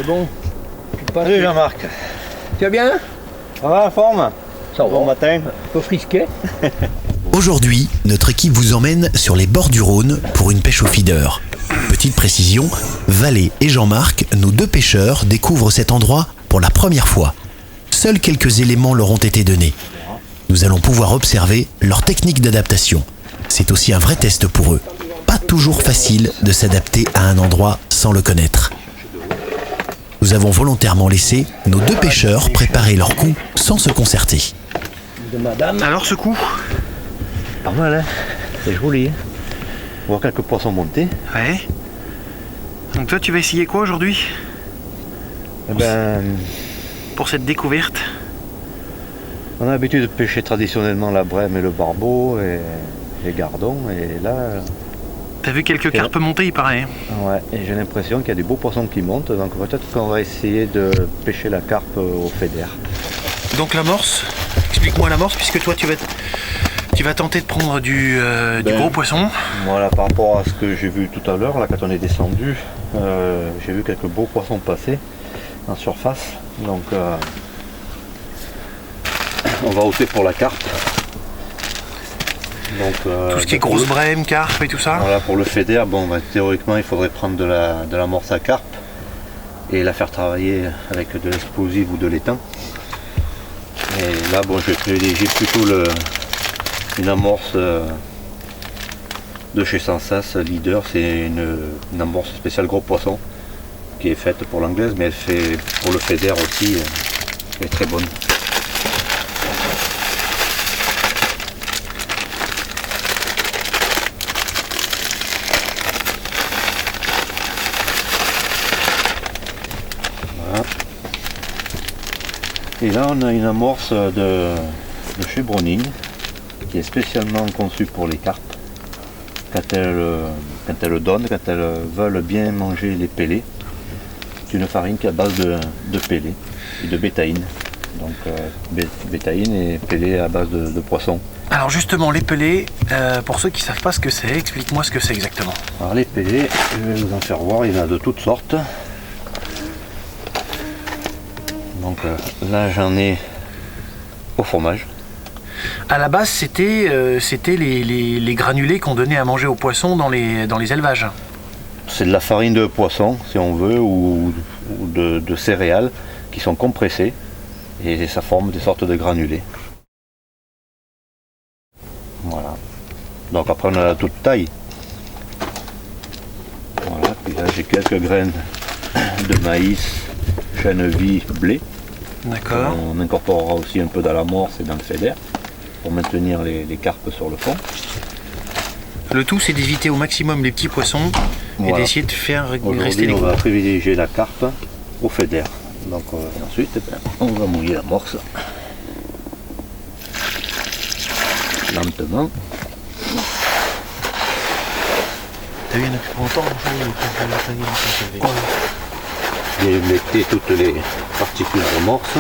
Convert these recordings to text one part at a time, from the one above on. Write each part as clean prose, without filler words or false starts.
bon. Salut Jean-Marc. Tu vas bien? Ça va en forme? Ça va. Bon matin. Un peu frisquet. Aujourd'hui, notre équipe vous emmène sur les bords du Rhône pour une pêche au feeder. Petite précision, Valé et Jean-Marc, nos deux pêcheurs, découvrent cet endroit pour la première fois. Seuls quelques éléments leur ont été donnés. Nous allons pouvoir observer leur technique d'adaptation. C'est aussi un vrai test pour eux. Pas toujours facile de s'adapter à un endroit sans le connaître. Nous avons volontairement laissé nos deux pêcheurs préparer leur coup sans se concerter. De madame. Alors ce coup? Pas mal, hein? C'est joli. Hein? On voit quelques poissons monter. Ouais. Donc toi tu vas essayer quoi aujourd'hui? Eh ben, Pour cette découverte? on a l'habitude de pêcher traditionnellement la brème et le barbeau et les gardons. Et là, T'as vu quelques carpes monter, il paraît. ouais, et j'ai l'impression qu'il y a des beaux poissons qui montent. Donc peut-être qu'on va essayer de pêcher la carpe au fédère. Donc l'amorce, explique-moi l'amorce puisque toi tu vas tenter de prendre du gros poisson. Voilà, par rapport à ce que j'ai vu tout à l'heure, là quand on est descendu, j'ai vu quelques beaux poissons passer en surface. Donc on va opter pour la carpe. Donc, Tout ce qui est grosse brème, carpe et tout ça. Voilà, pour le fédère, bon, bah, théoriquement il faudrait prendre de la morse à carpe et la faire travailler avec de l'explosif ou de l'étang. Et là, bon, je vais privilégier plutôt une amorce de chez Sensas Leader. C'est une amorce spéciale gros poisson qui est faite pour l'anglaise, mais elle fait pour le fédère aussi, elle est très bonne. Et là on a une amorce de chez Browning qui est spécialement conçue pour les carpes. Quand elles donnent, quand elles veulent bien manger les pellets, c'est une farine qui est à base de pellets et de bétaïne. Donc bétaïne et pellets à base de poisson. Alors justement les pellets, pour ceux qui ne savent pas ce que c'est, explique-moi ce que c'est exactement. Alors les pellets, je vais vous en faire voir, il y en a de toutes sortes. Donc là j'en ai au fromage. À la base c'était les granulés qu'on donnait à manger aux poissons dans les élevages. C'est de la farine de poisson si on veut ou de céréales qui sont compressées et ça forme des sortes de granulés. Voilà. Donc après on a la toute taille. Voilà. Puis là j'ai quelques graines de maïs, chènevis, blé. D'accord. On incorporera aussi un peu dans l'amorce et dans le fédère pour maintenir les carpes sur le fond. Le tout c'est d'éviter au maximum les petits poissons et Voilà. d'essayer de faire rester Aujourd'hui les on gros. va privilégier la carpe au fédère. Donc ensuite eh ben, on va mouiller l'amorce lentement. T'as vu, il y en a plus longtemps, Bien humecter toutes les particules d'amorce.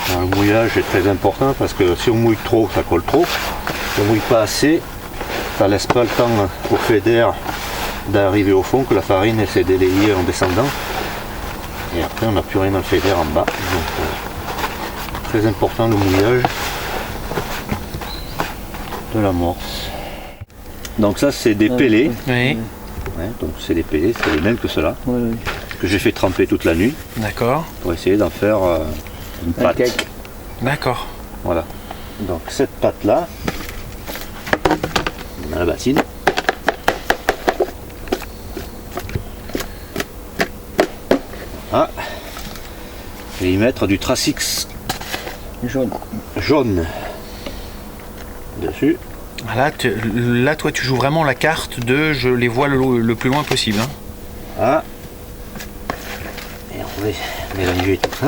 Alors, le mouillage est très important parce que si on mouille trop, ça colle trop. Si on mouille pas assez, ça laisse pas le temps au fédère d'arriver au fond, que la farine elle s'est délayée en descendant. Et après on n'a plus rien dans le fédère en bas. Donc très important le mouillage de l'amorce. Donc ça c'est des pellets. Oui, Ouais, donc c'est des pellets, c'est les mêmes que ceux-là, Oui, oui. que j'ai fait tremper toute la nuit d'accord. pour essayer d'en faire une Un pâte. cake. D'accord. Voilà. Donc cette pâte là, dans la bassine. Voilà. Je vais y mettre du Tracix Jaune. jaune dessus. Là, toi, tu joues vraiment la carte de je les vois le plus loin possible. Hein. Voilà. Et on va mélanger tout ça.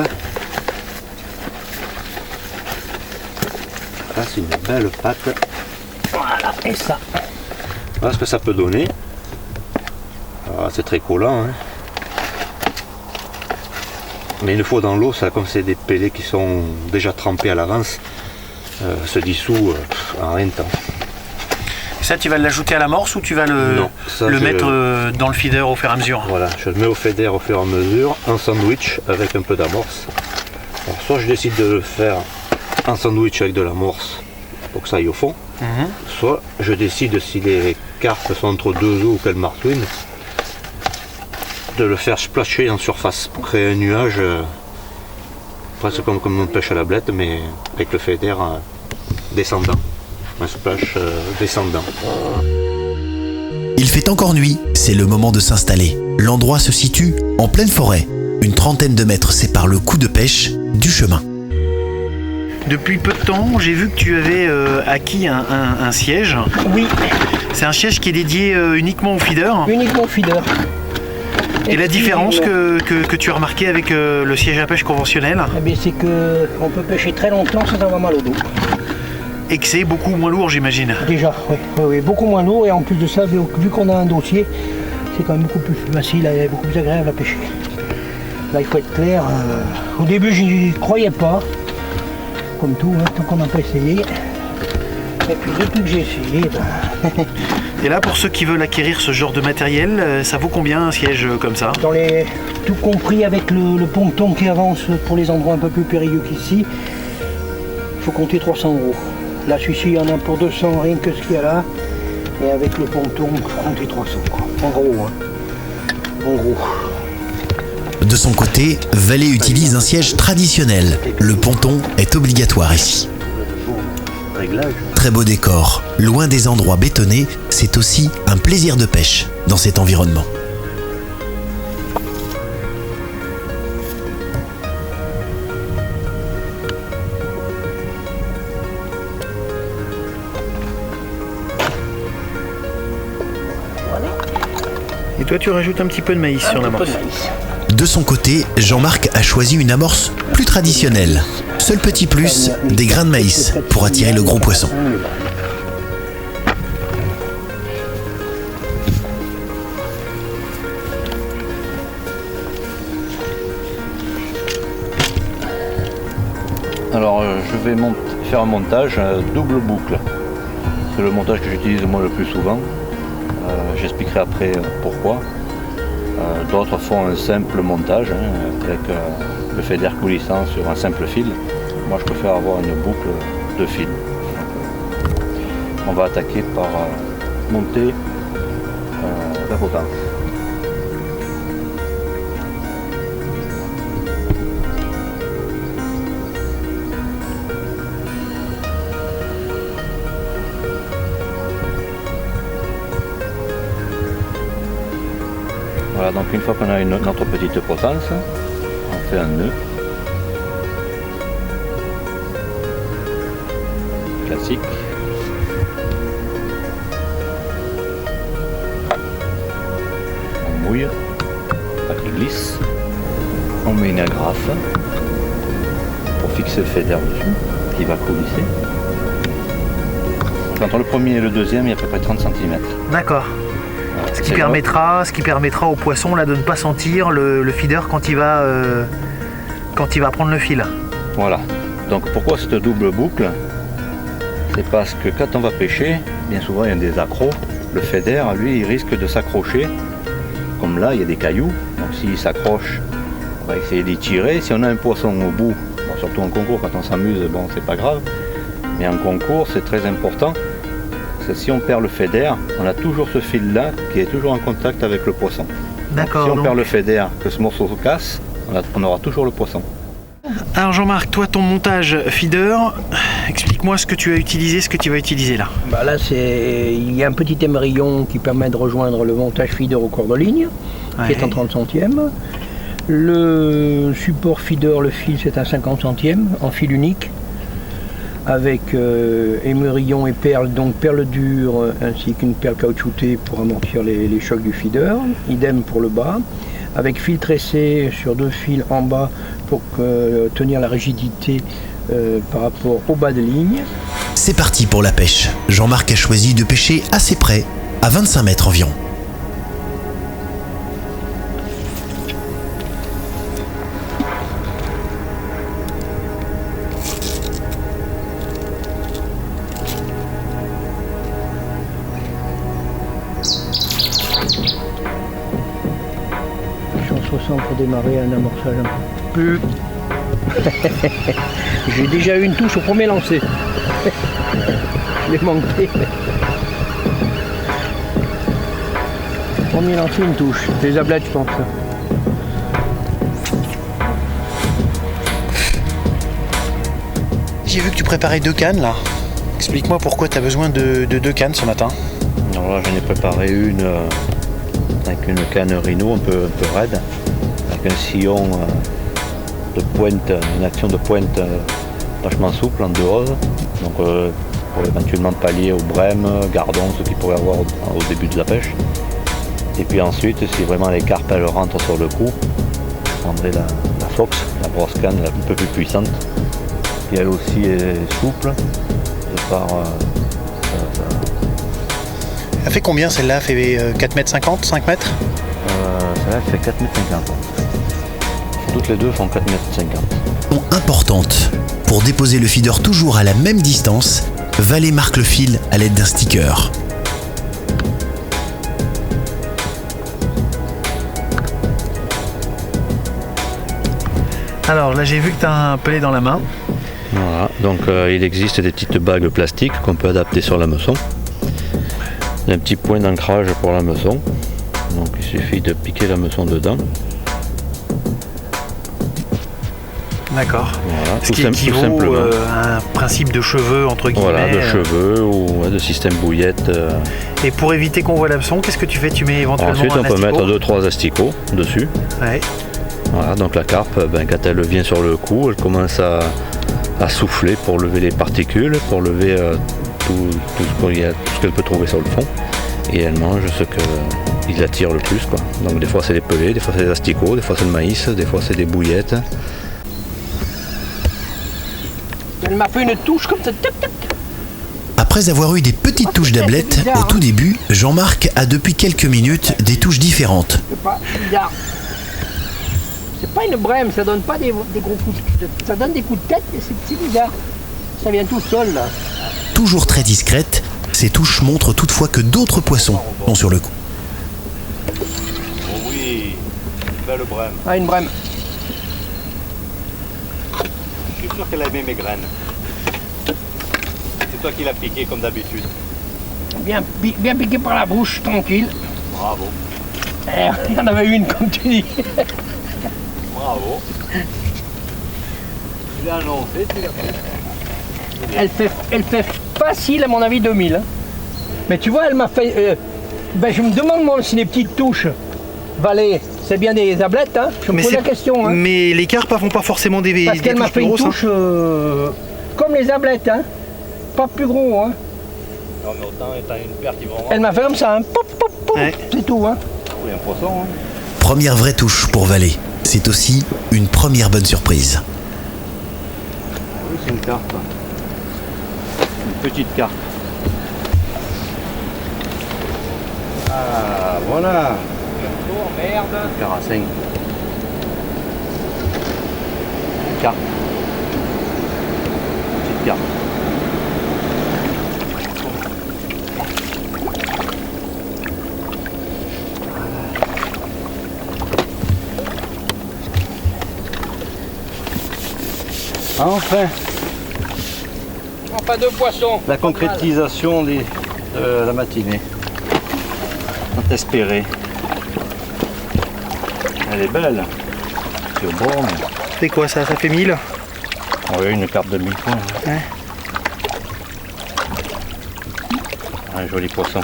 Là c'est une belle pâte. Voilà. Et ça. Voilà ce que ça peut donner. Alors, c'est très collant. Hein. Mais une fois dans l'eau, ça, comme c'est des pellets qui sont déjà trempés à l'avance, se dissout en rien de temps. Ça, tu vas l'ajouter à l'amorce ou tu vas le, Non, ça, le je- mettre dans le feeder au fur et à mesure? Voilà, je le mets au feeder au fur et à mesure, en sandwich avec un peu d'amorce. Alors, soit je décide de le faire en sandwich avec de l'amorce pour que ça aille au fond, soit je décide, si les carpes sont entre deux eaux ou qu'elles marsouinent, de le faire splasher en surface pour créer un nuage, presque comme on pêche à la blette, mais avec le feeder descendant, un splash descendant. Il fait encore nuit, c'est le moment de s'installer. L'endroit se situe en pleine forêt. Une trentaine de mètres séparent le coup de pêche du chemin. Depuis peu de temps, j'ai vu que tu avais acquis un siège. Oui, C'est un siège qui est dédié uniquement au feeder. uniquement au feeder. Et la différence que tu as remarqué avec le siège à pêche conventionnel, Eh bien, c'est qu'on peut pêcher très longtemps sans avoir mal au dos. et que c'est beaucoup moins lourd, j'imagine. Déjà, oui, beaucoup moins lourd et en plus de ça, vu qu'on a un dossier, c'est quand même beaucoup plus facile et beaucoup plus agréable à pêcher. Là, il faut être clair. Au début, je n'y croyais pas, comme tout, hein, tant qu'on n'a pas essayé. Et puis depuis que j'ai essayé, Et là, pour ceux qui veulent acquérir ce genre de matériel, ça vaut combien un siège comme ça? tout compris avec le ponton qui avance pour les endroits un peu plus périlleux qu'ici, il faut compter 300 €. Là, celui-ci, il y en a pour 200, rien que ce qu'il y a là. Et avec le ponton, il faut compter 300, quoi. En gros, hein. En gros. De son côté, Vallée utilise un siège traditionnel. Le ponton est obligatoire ici. Réglage. Très beau décor, loin des endroits bétonnés, c'est aussi un plaisir de pêche dans cet environnement. Et toi, tu rajoutes un petit peu de maïs sur l'amorce. De son côté, Jean-Marc a choisi une amorce plus traditionnelle. Seul petit plus, des grains de maïs pour attirer le gros poisson. Alors je vais faire un montage double boucle. C'est le montage que j'utilise moi le plus souvent. J'expliquerai après pourquoi. D'autres font un simple montage avec le feeder coulissant sur un simple fil. Moi je préfère avoir une boucle de fil. On va attaquer par monter la potence. Voilà, donc une fois qu'on a notre petite potence, on fait un nœud classique. On mouille, pas qu'il glisse. On met une agrafe pour fixer le feeder dessus, qui va coulisser. Entre le premier et le deuxième, il y a à peu près 30 cm. D'accord. Ce qui permettra au poisson là, de ne pas sentir le feeder quand il va prendre le fil. Voilà. Donc pourquoi cette double boucle? C'est parce que quand on va pêcher, bien souvent il y a des accros. Le feeder, lui, il risque de s'accrocher. Comme là, il y a des cailloux. Donc s'il s'accroche, on va essayer d'y tirer. Si on a un poisson au bout, bon, surtout en concours, quand on s'amuse, bon, c'est pas grave. Mais en concours, c'est très important. Parce que si on perd le feeder, on a toujours ce fil-là qui est toujours en contact avec le poisson. D'accord. Si on perd le feeder, que ce morceau se casse, on aura toujours le poisson. Alors Jean-Marc, toi ton montage feeder, explique-moi ce que tu as utilisé, ce que tu vas utiliser là. Bah là, il y a un petit émerillon qui permet de rejoindre le montage feeder au corps de ligne, qui est en 30 centièmes. Le support feeder, le fil, c'est un 50 centièmes en fil unique, avec émerillon et perles, donc perles dures ainsi qu'une perle caoutchoutée pour amortir les chocs du feeder. Idem pour le bas, avec fil tressé sur 2 fils en bas pour tenir la rigidité par rapport au bas de ligne. C'est parti pour la pêche. Jean-Marc a choisi de pêcher assez près, à 25 mètres environ. démarrer un amorçage un peu plus. J'ai déjà eu une touche au premier lancer. Je l'ai manqué. Premier lancer, une touche. Les ablettes, je pense. J'ai vu que tu préparais 2 cannes là. Explique-moi pourquoi tu as besoin de 2 cannes ce matin. Alors là, j'en ai préparé une avec une canne Rhino un peu raide, avec un sillon de pointe, une action de pointe vachement souple en 2 roses. Donc pour éventuellement pallier au brème, gardon, ce qu'il pourrait avoir au début de la pêche. Et puis ensuite, si vraiment les carpes elles rentrent sur le coup, je prendrai la Fox, la brosse canne un peu plus puissante, qui elle aussi est souple, de par Elle fait combien celle-là? Elle fait 4,50 m, 5 mètres? celle-là elle fait 4,50 m. Toutes les deux font 4,50 m. Importante. Pour déposer le feeder toujours à la même distance, Vallée marque le fil à l'aide d'un sticker. Alors là j'ai vu que tu as un pelet dans la main. Voilà, donc il existe des petites bagues plastiques qu'on peut adapter sur l'hameçon. Il y a un petit point d'ancrage pour l'hameçon, donc il suffit de piquer l'hameçon dedans. D'accord. Voilà, Ce qui équivaut à un principe de cheveux entre guillemets. Voilà, de cheveux ou de système bouillette. Et pour éviter qu'on voit l'hameçon, qu'est-ce que tu fais? Tu mets éventuellement Ensuite on un peut asticot? mettre 2-3 asticots dessus. Ouais. Voilà, donc la carpe, quand elle vient sur le coup, elle commence à souffler pour lever les particules, pour lever tout ce qu'elle peut trouver sur le fond. Et elle mange ce qu'il attire le plus, quoi. Donc des fois c'est des pelets, des fois c'est des asticots, des fois c'est le maïs, des fois c'est des bouillettes. Elle m'a fait une touche comme ça. Tac, tac. Après avoir eu des petites touches d'ablette au tout début, Jean-Marc a depuis quelques minutes des touches différentes. C'est pas bizarre. C'est pas une brème, ça donne pas des gros coups de... Ça donne des coups de tête, mais c'est bizarre. Ça vient tout seul là. Toujours très discrètes, ces touches montrent toutefois que d'autres poissons sont sur le coup. Oh oui, belle brème. Ah, une brème. Je suis sûr qu'elle a aimé mes graines. C'est toi qui l'as piqué comme d'habitude. Bien piqué par la bouche, tranquille. Bravo. Il y en avait une comme tu dis. Bravo. Tu l'as annoncé, tu l'as fait. Elle fait facile à mon avis 2000. Hein. Mais tu vois, elle m'a fait... je me demande moi si les petites touches, Vallée, c'est bien des ablettes, hein. Je me pose la question. Hein. Mais les carpes font pas forcément des Parce qu'elle m'a fait une grosses, touche comme les ablettes, hein. Pas plus gros. Hein. Non mais autant t'as une paire qui va Elle m'a fait comme ça, hein. Pop, pop, pop. Ouais. C'est tout. Hein. Oui, un poisson. Hein. Première vraie touche pour Vallée. C'est aussi une première bonne surprise. Oui, c'est une carpe. Une petite carpe. Ah, voilà. Oh merde. Un carassin. Une carpe. Petite carpe. Enfin, Enfin 2 poissons. la concrétisation de la matinée. On espéré. Elle est belle. C'est bon. C'est quoi ça? Ça fait 1000? Oui, une carte de 1000 points. Ouais. Un joli poisson.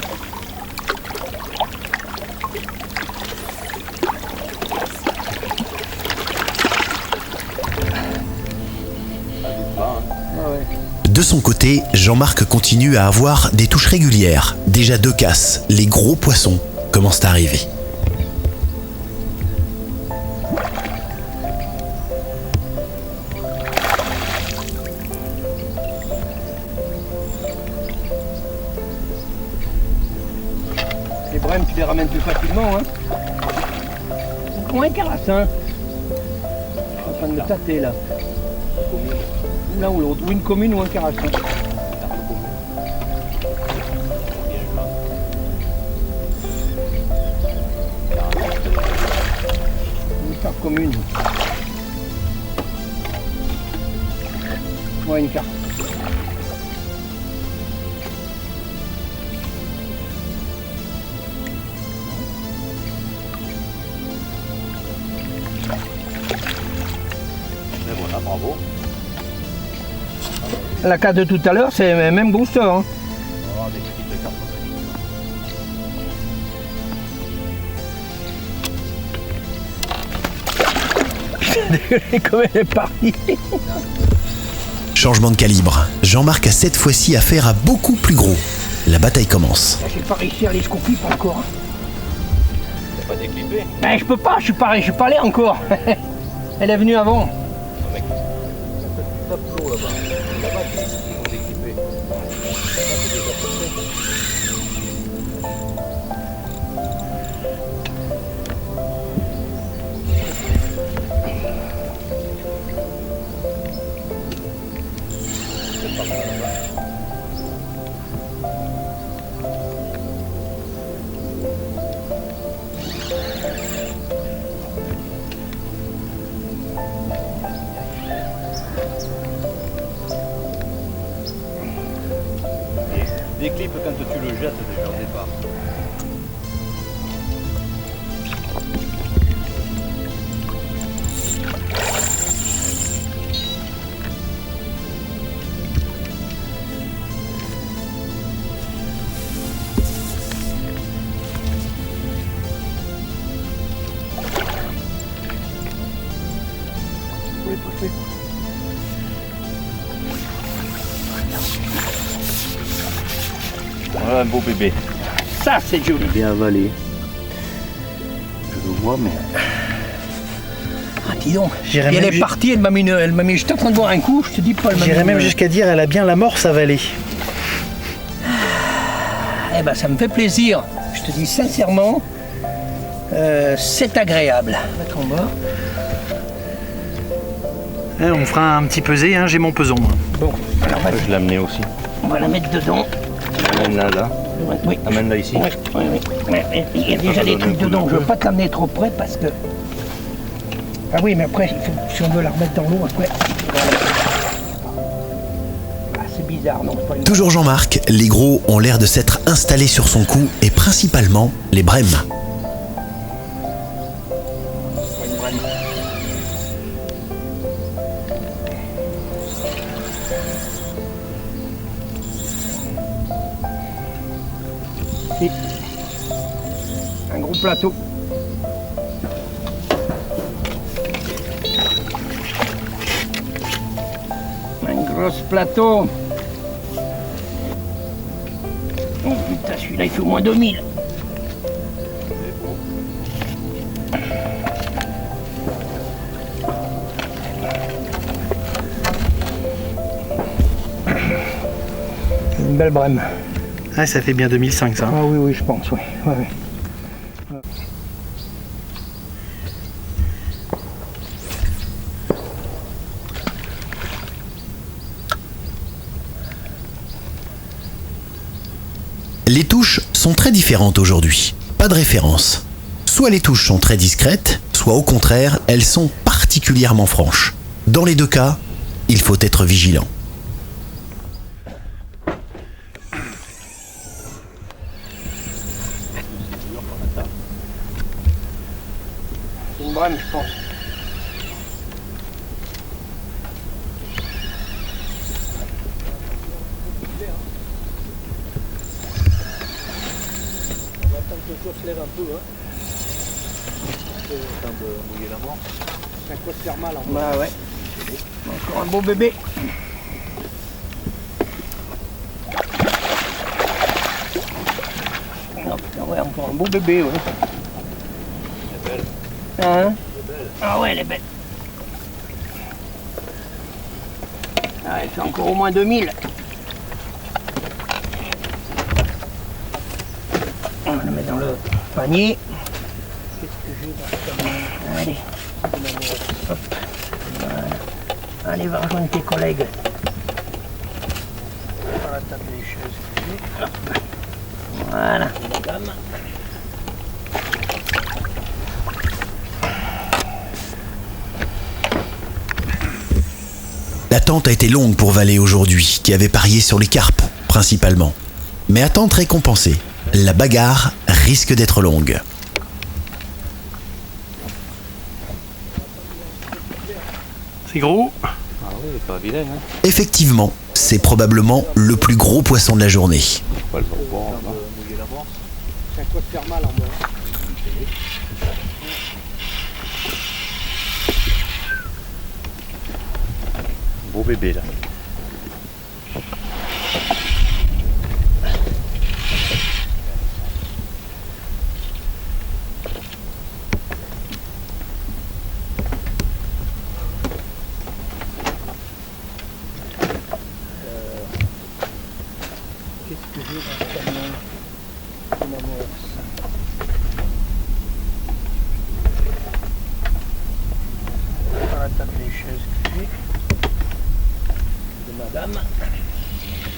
De son côté, Jean-Marc continue à avoir des touches régulières. Déjà 2 casses, les gros poissons commencent à arriver. Les brèmes, tu les ramènes plus facilement. Hein. Ou un carassin. Je suis en train de me tâter là. Ou l'un ou l'autre. Ou une commune ou un carassin. Une carte commune. Ouais, une carte. Et voilà, bravo. La carte de tout à l'heure, c'est le même booster. Hein. Oh, des petites cartes. Comme elle est partie. Changement de calibre. Jean-Marc a cette fois-ci affaire à beaucoup plus gros. La bataille commence. J'ai pas réussi à aller jusqu'au clip encore. T'as pas déclippé? Ben, je peux pas, je suis pas allé encore. Elle est venue avant. Non, mec. T'as pas de plomb là-bas. Là-bas, ils vont déclipper. Déclippe quand tu le jettes déjà au départ. Oui, tout fait. Voilà un beau bébé. Ça, c'est joli. Bien avalé. Je le vois, mais. Ah, dis donc. J'irais Et elle même est partie, elle m'a mis. J'étais en train de boire un coup, je te dis pas. J'irais même jusqu'à dire elle a bien l'amorce avalée. Eh ben, ça me fait plaisir. Je te dis sincèrement, c'est agréable. Mettre en bas. Hein, on fera un petit pesé, hein, j'ai mon peson. Moi. Bon, alors vas-y, Je l'ai amené aussi. on va la mettre dedans. Amène-la là. Oui. Amène-la ici. Oui, oui, oui. Mais il y a déjà des trucs dedans. Je veux pas te l'amener trop près parce que. Ah oui, mais après, si on veut la remettre dans l'eau, après. Ah, c'est bizarre, non, c'est pas une. Toujours Jean-Marc, les gros ont l'air de s'être installés sur son cou et principalement les brèmes. Un gros plateau. Un gros plateau. Oh putain, celui-là il fait au moins 2000. Une belle brème. Ah, ça fait bien 2005 ça. Ah oui, oui, je pense, oui. Ouais, ouais. Les touches sont très différentes aujourd'hui. Pas de référence. Soit les touches sont très discrètes, soit au contraire, elles sont particulièrement franches. Dans les deux cas, il faut être vigilant. C'est une brème, je pense. On va attendre que le jour se lève un peu. Hein. C'est le temps de mouiller la mort. Ça peut se faire mal. En bah ouais. Encore un beau bébé. Oh, putain, ouais, encore un beau bébé, ouais. Elle est belle. Hein? Elle est belle. Ah ouais, elle est belle. Ah, elle fait encore au moins 2000. On va le mettre dans le panier. Qu'est-ce que j'ai là? Allez. Hop. Voilà. Allez, va rejoindre tes collègues. Sur la table des chaises. Hop. Voilà. L'attente a été longue pour Vallée aujourd'hui, qui avait parié sur les carpes, principalement. Mais attente récompensée. La bagarre risque d'être longue. C'est gros. Ah oui, pas vilain, hein. Effectivement, c'est probablement le plus gros poisson de la journée. On va le voir, non. Ça peut faire mal en bas. Beau bébé là. Qu'est-ce que j'ai dans ce camion? Une amorce. Par la table des chaises que j'ai. De madame.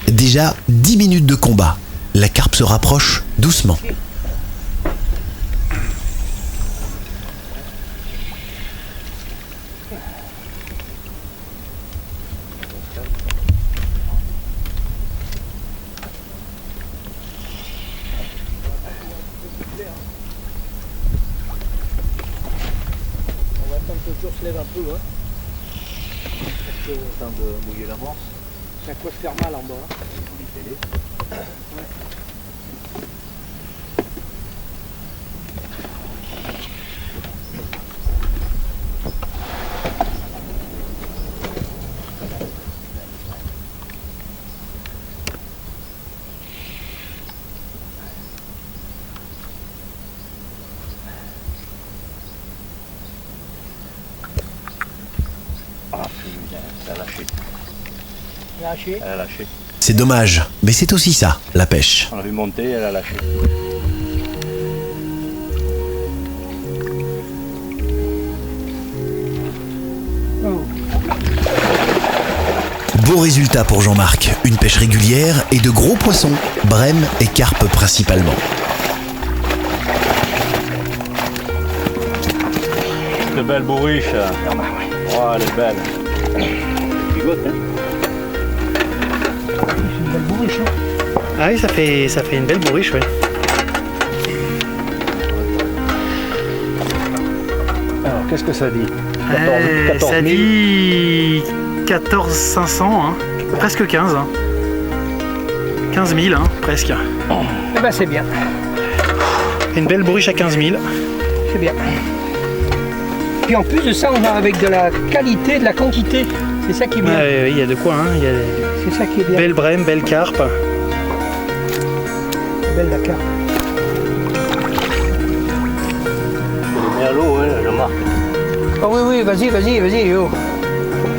Déjà 10 minutes de combat. La carpe se rapproche doucement. On va attendre que le jour se lève un peu. Hein. Le temps de mouiller l'amorce. Ça peut faire mal en bas. Ah putain, ça a lâché. Lâché. Elle a lâché. C'est dommage, mais c'est aussi ça, la pêche. On l'a vu monter, elle a lâché. Oh. Beau résultat pour Jean-Marc. Une pêche régulière et de gros poissons, brème et carpe principalement. De belle bourriche. Oh, elle est belle. Bigote, hein. C'est une belle bourriche. Hein. Ah oui, ça fait une belle bourriche, ouais. Alors, qu'est-ce que ça dit? Ça dit 14 500, hein. Presque 15. Hein. 15 000, hein, presque. Eh ben c'est bien. Une belle bourriche à 15 000. C'est bien. Puis en plus de ça, on va avec de la qualité, de la quantité. C'est ça qui est bien. Ouais, il y a de quoi, hein. Il y a C'est ça qui est bien. belle brème, belle carpe. Belle la carte. Elle est à l'eau, hein, Jean-Marc. Ah oui, oui, vas-y, oh.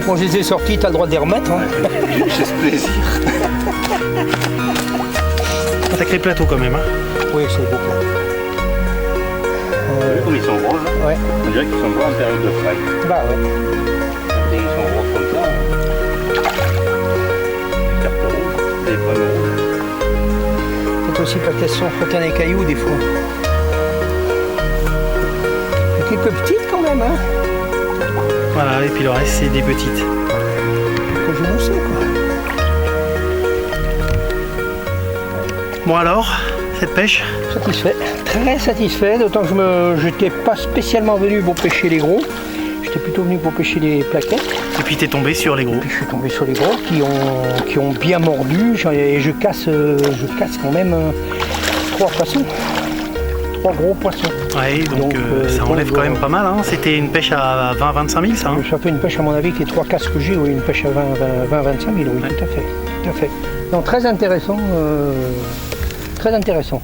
Bon, je les ai sortis, t'as le droit de les remettre. Hein. J'ai ce plaisir. Ah, Sacré plateau quand même, hein. Oui, c'est beau. Vous voyez comme ils sont gros, là? Ouais. On dirait qu'ils sont gros en période de fry. Bah ouais. Ils sont gros comme ça. Carte rouge, des brèmes rouges. C'est aussi parce qu'elles sont frottées dans les cailloux des fois. Il y a quelques petites quand même, hein. Voilà, et puis le reste, c'est des petites. Que je vous sais, quoi. Bon alors, cette pêche? Satisfait, très satisfait, d'autant que je n'étais pas spécialement venu pour pêcher les gros, j'étais plutôt venu pour pêcher les plaquettes. Et puis t'es tombé sur les gros. Puis je suis tombé sur les gros qui ont bien mordu et je casse quand même 3 poissons, 3 gros poissons. Ouais, donc ça enlève quand même pas mal, hein. C'était une pêche à 20-25 000, ça, hein. Ça fait une pêche à mon avis avec les 3 casques que j'ai, oui, une pêche à 20-25 000, oui, Ouais. tout à fait. Non, très intéressant, très intéressant.